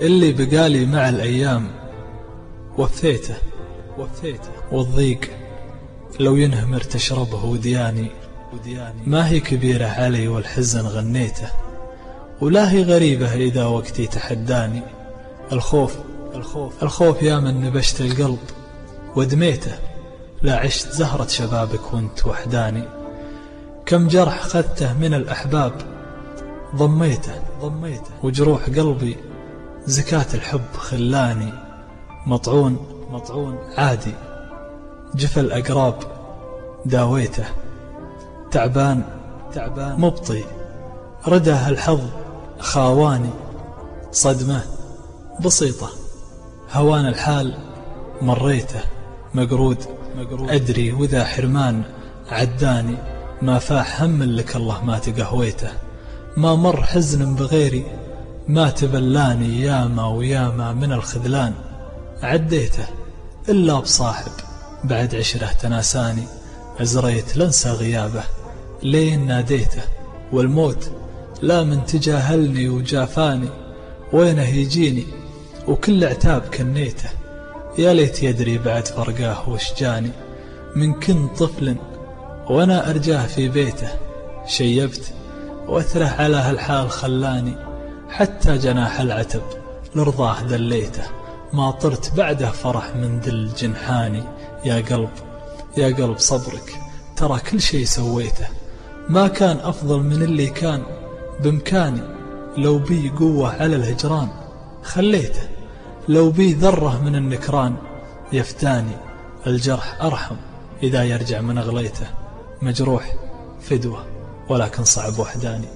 اللي بقالي مع الأيام وفيته والضيق لو ينهمر تشربه ودياني ما هي كبيرة علي والحزن غنيته، ولا هي غريبة إذا وقتي تحداني. الخوف يا من نبشت القلب ودميته، لا عشت زهرة شبابك وانت وحداني. كم جرح خذته من الأحباب ضميته وجروح قلبي زكاة الحب خلاني. مطعون عادي جف الأقراب داويته، تعبان مبطي رده الحظ خاواني. صدمة بسيطة هوان الحال مريته، مقرود أدري وذا حرمان عداني. ما فاح هم لك الله ما تقهويته، ما مر حزن بغيري ما تبلاني. ياما وياما من الخذلان عديته، إلا بصاحب بعد عشره تناساني. أزريت لنسى غيابه لين ناديته، والموت لا من تجاهلني وجافاني. وينه يجيني وكل عتاب كنيته، يا ليت يدري بعد فرقاه وشجاني. من كنت طفل وانا أرجاه في بيته، شيبت وأثره على هالحال خلاني. حتى جناح العتب لرضاه دليته، ما طرت بعده فرح من ذل جنحاني. يا قلب صبرك ترى كل شي سويته، ما كان أفضل من اللي كان بإمكاني. لو بي قوة على الهجران خليته، لو بي ذرة من النكران يفتاني. الجرح أرحم إذا يرجع من أغليته، مجروح فدوة ولكن صعب وحداني.